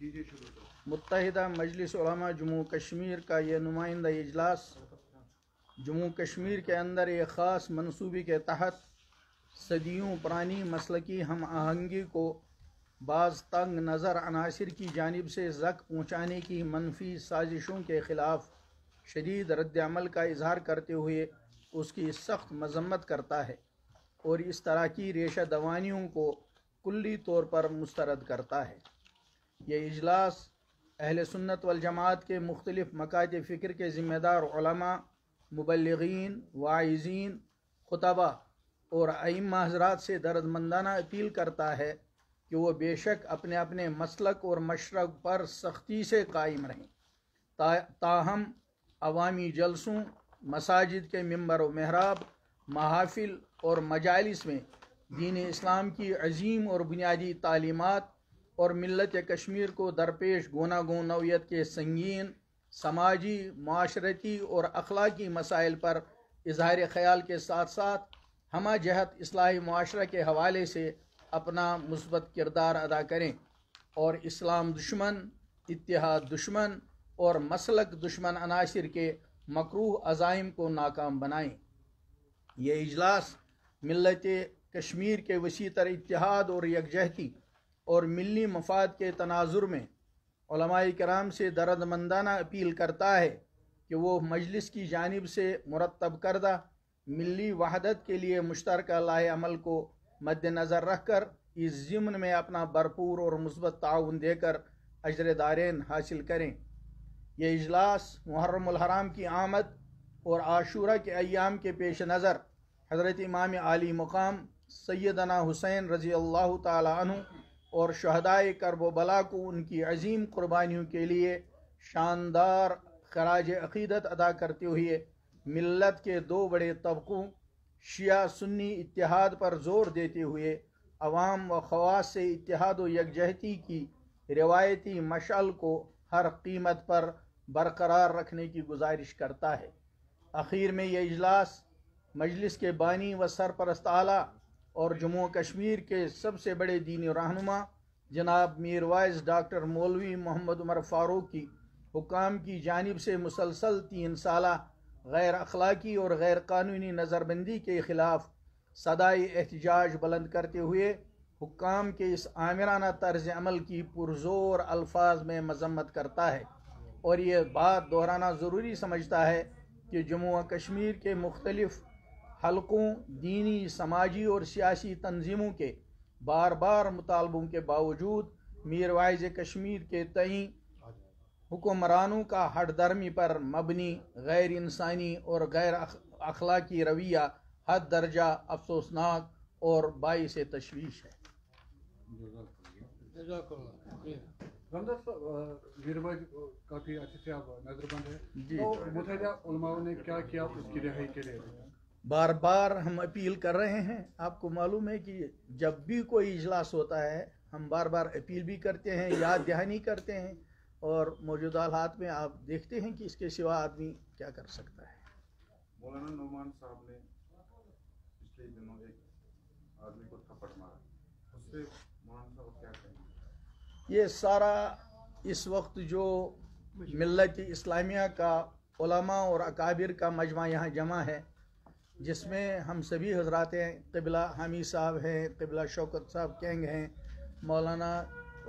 متحدہ مجلس علماء جموں کشمیر کا یہ نمائندہ اجلاس جموں کشمیر کے اندر ایک خاص منصوبے کے تحت صدیوں پرانی مسلکی ہم آہنگی کو بعض تنگ نظر عناصر کی جانب سے زک پہنچانے کی منفی سازشوں کے خلاف شدید رد عمل کا اظہار کرتے ہوئے اس کی سخت مذمت کرتا ہے اور اس طرح کی ریشہ دوانیوں کو کلی طور پر مسترد کرتا ہے۔ یہ اجلاس اہل سنت والجماعت کے مختلف مکاتب فکر کے ذمہ دار علماء، مبلغین، واعظین، خطباء اور ائمہ حضرات سے دردمندانہ اپیل کرتا ہے کہ وہ بے شک اپنے اپنے مسلک اور مشرب پر سختی سے قائم رہیں، تاہم عوامی جلسوں، مساجد کے ممبر و محراب، محافل اور مجالس میں دین اسلام کی عظیم اور بنیادی تعلیمات اور ملت کشمیر کو درپیش گوناگون نوعیت کے سنگین سماجی، معاشرتی اور اخلاقی مسائل پر اظہار خیال کے ساتھ ساتھ ہمہ جہت اصلاحی معاشرہ کے حوالے سے اپنا مثبت کردار ادا کریں اور اسلام دشمن، اتحاد دشمن اور مسلک دشمن عناصر کے مکروہ عزائم کو ناکام بنائیں۔ یہ اجلاس ملت کشمیر کے وسیع تر اتحاد اور یکجہتی اور ملی مفاد کے تناظر میں علماء کرام سے دردمندانہ اپیل کرتا ہے کہ وہ مجلس کی جانب سے مرتب کردہ ملی وحدت کے لیے مشترکہ لائحہ عمل کو مد نظر رکھ کر اس ضمن میں اپنا بھرپور اور مثبت تعاون دے کر اجر دارین حاصل کریں۔ یہ اجلاس محرم الحرام کی آمد اور عاشورہ کے ایام کے پیش نظر حضرت امام عالی مقام سیدنا حسین رضی اللہ تعالی عنہ اور شہدائے کرب و بلا کو ان کی عظیم قربانیوں کے لیے شاندار خراج عقیدت ادا کرتے ہوئے ملت کے دو بڑے طبقوں شیعہ سنی اتحاد پر زور دیتے ہوئے عوام و خواص سے اتحاد و یکجہتی کی روایتی مشعل کو ہر قیمت پر برقرار رکھنے کی گزارش کرتا ہے۔ اخیر میں یہ اجلاس مجلس کے بانی و سرپرست اعلیٰ اور جموں کشمیر کے سب سے بڑے دینی رہنما جناب میر وائس ڈاکٹر مولوی محمد عمر فاروق کی حکام کی جانب سے مسلسل 3 سالہ غیر اخلاقی اور غیر قانونی نظر بندی کے خلاف صدائے احتجاج بلند کرتے ہوئے حکام کے اس آمرانہ طرز عمل کی پرزور الفاظ میں مذمت کرتا ہے اور یہ بات دہرانا ضروری سمجھتا ہے کہ جموں و کشمیر کے مختلف حلقوں، دینی، سماجی اور سیاسی تنظیموں کے بار بار مطالبوں کے باوجود میر وائز کشمیر کے تئیں حکمرانوں کا ہٹ درمی پر مبنی غیر انسانی اور غیر اخلاقی رویہ حد درجہ افسوسناک اور باعث تشویش ہے۔ کافی اچھے سے آپ نظر بند ہے، تو متحدہ علماء نے کیا کیا اس کی رہائی کے لیے؟ بار بار ہم اپیل کر رہے ہیں۔ آپ کو معلوم ہے کہ جب بھی کوئی اجلاس ہوتا ہے ہم بار بار اپیل بھی کرتے ہیں، یاد دہانی کرتے ہیں، اور موجودہ حالات میں آپ دیکھتے ہیں کہ اس کے سوا آدمی کیا کر سکتا ہے۔ مولانا نعمان صاحب نے پچھلے دنوں ایک آدمی کو تھپڑ مارا، اس سے مولانا صاحب کیا کہیں گے؟ یہ سارا اس وقت جو ملت اسلامیہ کا علماء اور اکابر کا مجمع یہاں جمع ہے، جس میں ہم سبھی حضرات ہیں، قبلہ حامی صاحب ہیں، قبلہ شوکت صاحب کینگ ہیں، مولانا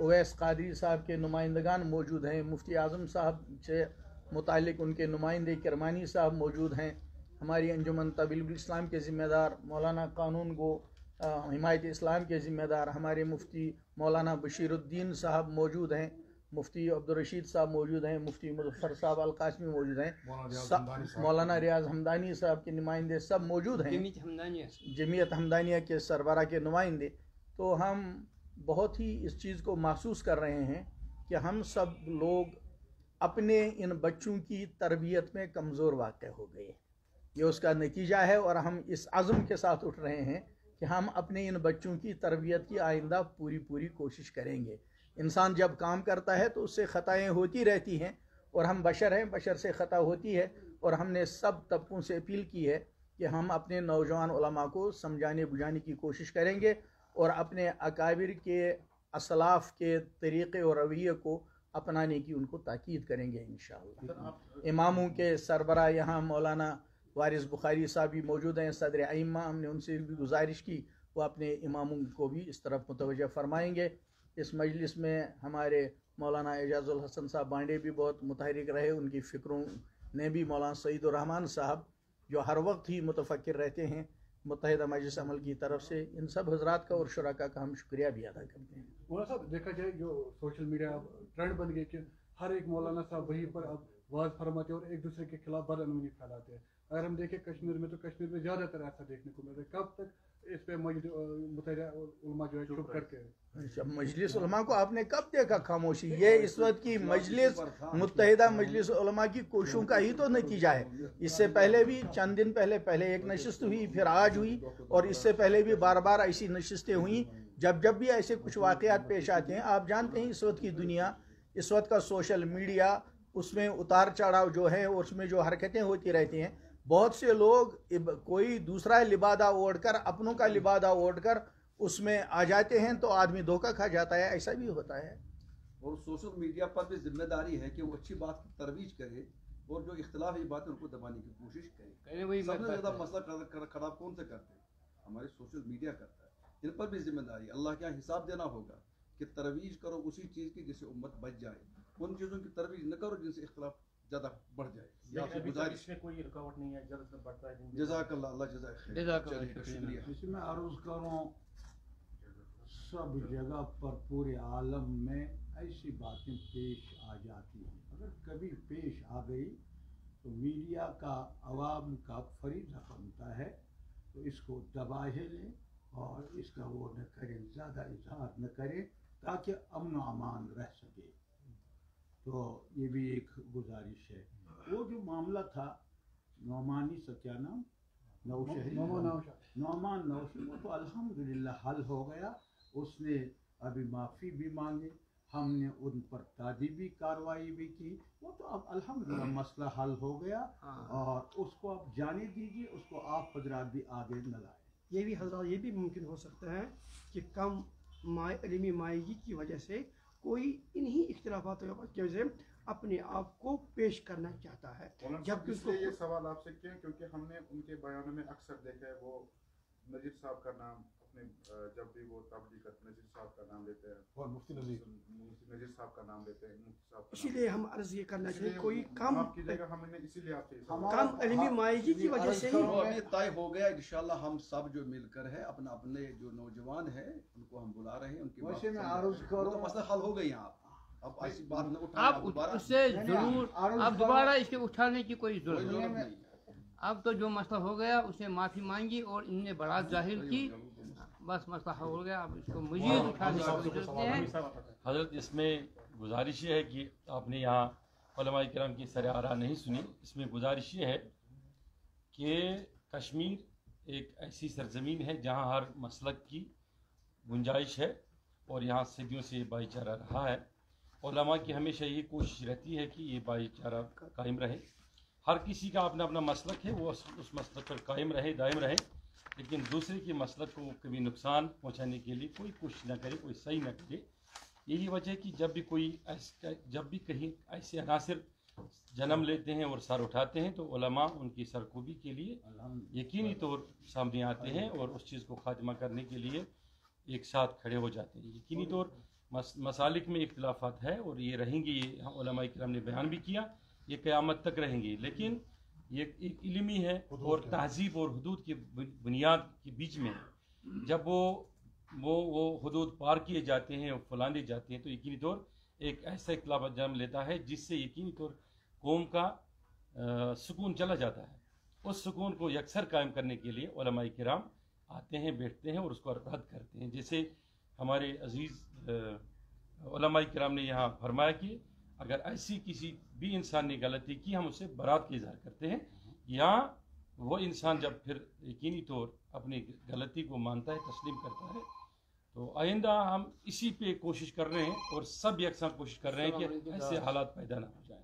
اویس قادری صاحب کے نمائندگان موجود ہیں، مفتی اعظم صاحب سے متعلق ان کے نمائندے کرمانی صاحب موجود ہیں، ہماری انجمن تبلیغ الاسلام کے ذمہ دار مولانا قانون گو حمایت اسلام کے ذمہ دار ہمارے مفتی مولانا بشیر الدین صاحب موجود ہیں، مفتی عبدالرشید صاحب موجود ہیں، مفتی مظفر صاحب القاسمی موجود ہیں، مولانا ریاض حمدانی صاحب کے نمائندے سب موجود ہیں، جمعیت حمدانیہ کے سربراہ کے نمائندے۔ تو ہم بہت ہی اس چیز کو محسوس کر رہے ہیں کہ ہم سب لوگ اپنے ان بچوں کی تربیت میں کمزور واقع ہو گئے، یہ اس کا نتیجہ ہے، اور ہم اس عزم کے ساتھ اٹھ رہے ہیں کہ ہم اپنے ان بچوں کی تربیت کی آئندہ پوری کوشش کریں گے۔ انسان جب کام کرتا ہے تو اس سے خطائیں ہوتی رہتی ہیں، اور ہم بشر ہیں، بشر سے خطا ہوتی ہے، اور ہم نے سب طبقوں سے اپیل کی ہے کہ ہم اپنے نوجوان علماء کو سمجھانے بجھانے کی کوشش کریں گے اور اپنے اکابر کے اسلاف کے طریقے اور رویے کو اپنانے کی ان کو تاکید کریں گے انشاءاللہ. اماموں کے سربراہ یہاں مولانا وارث بخاری صاحب بھی موجود ہیں، صدر ائمہ. ہم نے ان سے بھی گزارش کی وہ اپنے اماموں کو بھی اس طرف متوجہ فرمائیں گے. اس مجلس میں ہمارے مولانا اعجاز الحسن صاحب بانڈے بھی بہت متحرک رہے، ان کی فکروں نے بھی مولانا سعید الرحمان صاحب جو ہر وقت ہی متفکر رہتے ہیں متحدہ مجلس عمل کی طرف سے، ان سب حضرات کا اور شرکاء کا ہم شکریہ بھی ادا کرتے ہیں. مولانا صاحب دیکھا جائے جو سوشل میڈیا ٹرینڈ بن گیا کہ ہر ایک مولانا صاحب وہیں پر اب واز فرماتے ہیں اور ایک دوسرے کے خلاف بدعنوانی پھیلاتے ہیں. اگر ہم دیکھیں کشمیر میں تو کشمیر میں زیادہ تر ایسا دیکھنے کو ملتا ہے. کب تک اس پہ متحدہ علماء جو ہے چپ کر کے مجلس علماء کو آپ نے کب دیکھا خاموشی؟ یہ اس وقت کی مجلس متحدہ مجلس علماء کی کوششوں کا ہی تو نتیجہ ہے. اس سے پہلے بھی چند دن پہلے ایک نشست ہوئی، پھر آج ہوئی، اور اس سے پہلے بھی بار بار ایسی نشستیں ہوئیں. جب بھی ایسے کچھ واقعات پیش آتے ہیں، آپ جانتے ہیں اس وقت کی دنیا، اس وقت کا سوشل میڈیا، اس میں اتار چڑھاؤ جو ہے اور اس میں جو حرکتیں ہوتی رہتی ہیں. بہت سے لوگ کوئی دوسرا لبادہ اوڑھ کر، اپنوں کا لبادہ اوڑھ کر اس میں آ جاتے ہیں تو آدمی دھوکہ کھا جاتا ہے. ایسا بھی ہوتا ہے. اور سوشل میڈیا پر بھی ذمہ داری ہے کہ وہ اچھی بات کی ترویج کرے اور جو اختلافی باتیں ان کو دبانے کی کوشش کرے. سب سے زیادہ مسئلہ خراب کون سے کرتے ہیں؟ ہمارے سوشل میڈیا کرتا ہے. ان پر بھی ذمہ داری اللہ کے یہاں حساب دینا ہوگا کہ ترویج کرو اسی چیز کی جس سے امت بچ جائے. ان چیزوں کی ترویج نہ کرو جن سے اختلاف زیادہ بڑھ جائے. اس میں کوئی رکاوٹ نہیں ہے، جلد سے بڑھتا ہے. جزاک اللہ، اللہ جزائے خیر. شکریہ. اس میں عرض کروں سب جگہ پر پورے عالم میں ایسی باتیں پیش آ جاتی ہیں. اگر کبھی پیش آ گئی تو میڈیا کا عوام کا فریضہ بنتا ہے تو اس کو دبائے لیں اور اس کا وہ نہ کریں، زیادہ اظہار نہ کریں تاکہ امن و امان رہ سکے. تو یہ بھی ایک گزارش ہے. وہ جو معاملہ تھا نعمانی سے کیا نام نعمان نوشہری، وہ تو الحمدللہ حل ہو گیا. اس نے ابھی معافی بھی مانگی، ہم نے ان پر تعدیبی کارروائی بھی کی. وہ تو اب الحمدللہ مسئلہ حل ہو گیا اور اس کو اب جانے دیجیے. اس کو آپ حضرات بھی آگے نہ لائیں. یہ بھی حضرات یہ بھی ممکن ہو سکتا ہے کہ کم علمی مائگی کی وجہ سے کوئی انہی اختلافات کی وجہ سے اپنے آپ کو پیش کرنا چاہتا ہے. جب اس لیے یہ سوال آپ سے کیا کیونکہ ہم نے ان کے بیانوں میں اکثر دیکھا ہے وہ نذیر صاحب کا نام اپنے جب بھی وہ تبلیغ کرتے نذیر صاحب کا نام لیتے ہیں اور مفتی نذیر صاحب کا نام لیتے ہیں، مفتی صاحب. اسی لیے ہم عرض یہ کرنا چاہیے کوئی کم آپ کی جگہ ہم نے اسی لیے آپ سے کم علمی مائگی کی وجہ سے ابھی طے ہو گیا. انشاءاللہ ہم سب جو مل کر ہے اپنے جو نوجوان ہیں ان کو ہم بلا رہے ہیں. ان کی ویسے میں عرض کروں مسئلہ حل ہو گئی. اب ایسی بات نہ آپ اس سے ضرور اب دوبارہ اس کے اٹھانے کی کوئی ضرورت نہیں. اب تو جو مسئلہ ہو گیا اسے معافی مانگی اور ان نے برات ظاہر کی، بس مسئلہ ہو گیا. اب اس کو مزید اٹھانے کی کوئی ضرورت نہیں ہے. حضرت اس میں گزارش یہ ہے کہ آپ نے یہاں علماء کرام کی سر آرا نہیں سنی. اس میں گزارش یہ ہے کہ کشمیر ایک ایسی سرزمین ہے جہاں ہر مسلک کی گنجائش ہے اور یہاں صدیوں سے بھائی چارہ رہا ہے. علماء کی ہمیشہ یہ کوشش رہتی ہے کہ یہ بھائی چارہ قائم رہے. ہر کسی کا اپنا اپنا مسلک ہے، وہ اس مسلک پر قائم رہے، دائم رہے، لیکن دوسرے کے مسلک کو کبھی نقصان پہنچانے کے لیے کوئی کوشش نہ کرے، کوئی صحیح نہ کرے. یہی وجہ ہے کہ جب بھی کہیں ایسے عناصر جنم لیتے ہیں اور سر اٹھاتے ہیں تو علماء ان کی سرکوبی کے لیے یقینی طور سامنے آتے ہیں اور اس چیز کو خاتمہ کرنے کے لیے ایک ساتھ کھڑے ہو جاتے ہیں. یقینی طور مسالک میں اختلافات ہے اور یہ رہیں گی. یہ علماء کرام نے بیان بھی کیا، یہ قیامت تک رہیں گی. لیکن یہ ایک علمی ہے اور تہذیب اور حدود کی بنیاد کے بیچ میں جب وہ حدود پار کیے جاتے ہیں اور پھلانے جاتے ہیں تو یقینی طور ایک ایسا اختلاف جنم لیتا ہے جس سے یقینی طور قوم کا سکون چلا جاتا ہے. اس سکون کو یکسر قائم کرنے کے لیے علماء کرام آتے ہیں، بیٹھتے ہیں اور اس کو رد کرتے ہیں. جیسے ہمارے عزیز علماء کرام نے یہاں فرمایا کہ اگر ایسی کسی بھی انسان نے غلطی کی ہم اسے برات کا اظہار کرتے ہیں، یا وہ انسان جب پھر یقینی طور اپنی غلطی کو مانتا ہے، تسلیم کرتا ہے، تو آئندہ ہم اسی پہ کوشش کر رہے ہیں اور سب یکساں کوشش کر رہے ہیں کہ ایسے حالات پیدا نہ ہو جائیں.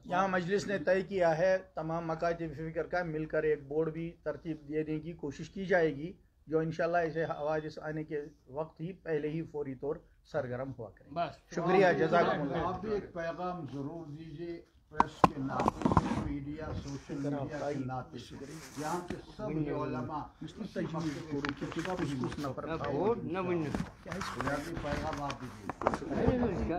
یہاں مجلس نے طے کیا ہے تمام مکاتب فکر کا مل کر ایک بورڈ بھی ترتیب دینے کی کوشش کی جائے گی جو انشاءاللہ اسے حوادث آنے کے وقت ہی پہلے ہی فوری طور سرگرم ہوا کریں. بس شکریہ, جزاکم اللہ. آپ بھی ایک پیغام ضرور دیجیے پریس کے ناطے سے, میڈیا, سوشل میڈیا کے ناطے سے, یہاں کے سب علماء اور نہ پیغام آپ دیجیے.